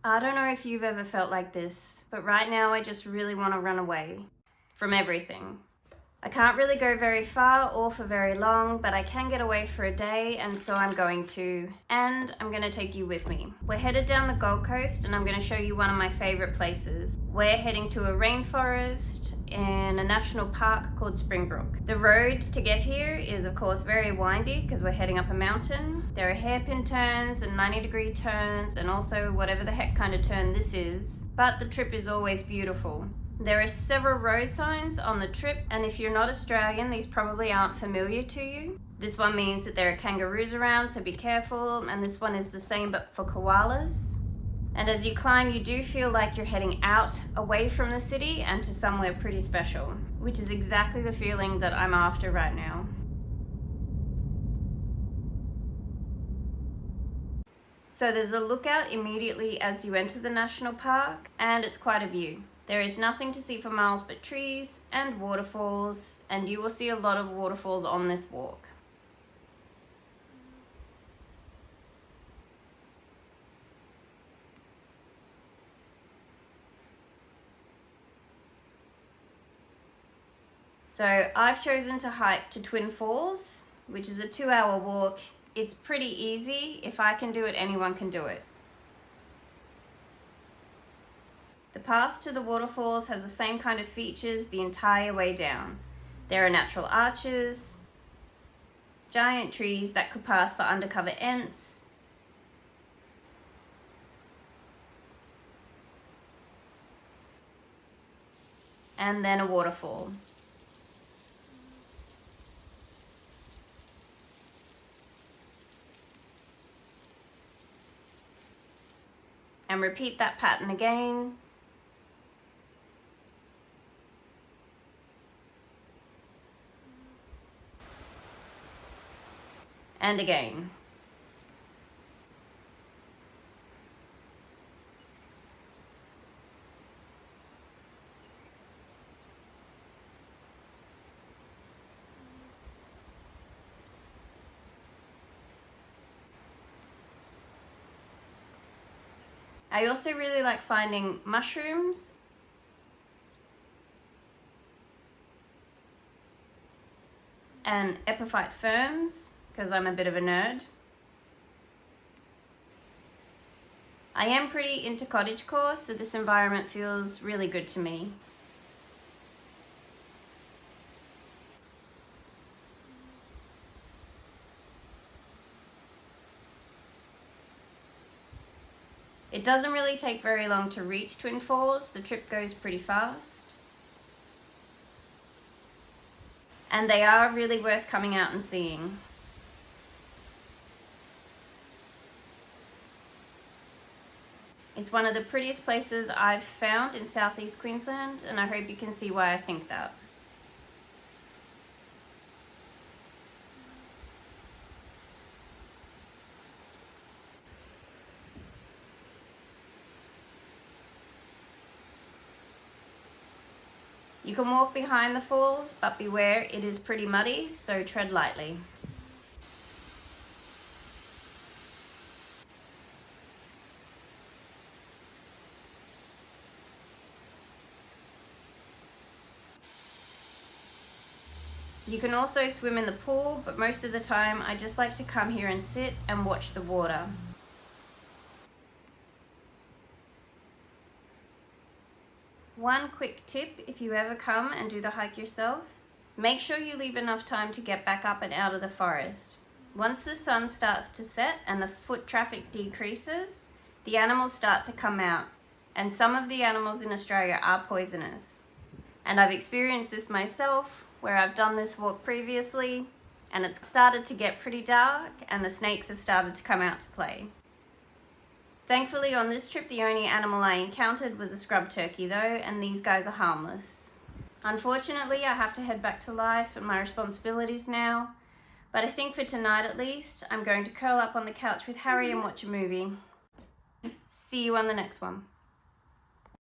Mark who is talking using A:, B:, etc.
A: I don't know if you've ever felt like this, but right now I just really want to run away from everything. I can't really go very far or for very long, but I can get away for a day, and so I'm going to. And I'm going to take you with me. We're headed down the Gold Coast, and I'm going to show you one of my favorite places. We're heading to a rainforest in a national park called Springbrook. The road to get here is of course very windy because we're heading up a mountain. There are hairpin turns and 90-degree turns and also whatever the heck kind of turn this is. But the trip is always beautiful. There are several road signs on the trip, and if you're not Australian, these probably aren't familiar to you. This one means that there are kangaroos around, so be careful, and this one is the same but for koalas. And as you climb, you do feel like you're heading out away from the city and to somewhere pretty special, which is exactly the feeling that I'm after right now. So there's a lookout immediately as you enter the national park, and it's quite a view. There is nothing to see for miles but trees and waterfalls, and you will see a lot of waterfalls on this walk. So I've chosen to hike to Twin Falls, which is a 2-hour walk. It's pretty easy. If I can do it, anyone can do it. The path to the waterfalls has the same kind of features the entire way down. There are natural arches, giant trees that could pass for undercover ents, and then a waterfall. And repeat that pattern again. And again. I also really like finding mushrooms and epiphyte ferns, because I'm a bit of a nerd. I am pretty into cottagecore, so this environment feels really good to me. It doesn't really take very long to reach Twin Falls. The trip goes pretty fast. And they are really worth coming out and seeing. It's one of the prettiest places I've found in southeast Queensland, and I hope you can see why I think that. You can walk behind the falls, but beware, it is pretty muddy, so tread lightly. You can also swim in the pool, but most of the time I just like to come here and sit and watch the water. One quick tip if you ever come and do the hike yourself, make sure you leave enough time to get back up and out of the forest. Once the sun starts to set and the foot traffic decreases, the animals start to come out, and some of the animals in Australia are poisonous. And I've experienced this myself, where I've done this walk previously, and it's started to get pretty dark and the snakes have started to come out to play. Thankfully on this trip the only animal I encountered was a scrub turkey though, and these guys are harmless. Unfortunately I have to head back to life and my responsibilities now, but I think for tonight at least I'm going to curl up on the couch with Harry and watch a movie. See you on the next one.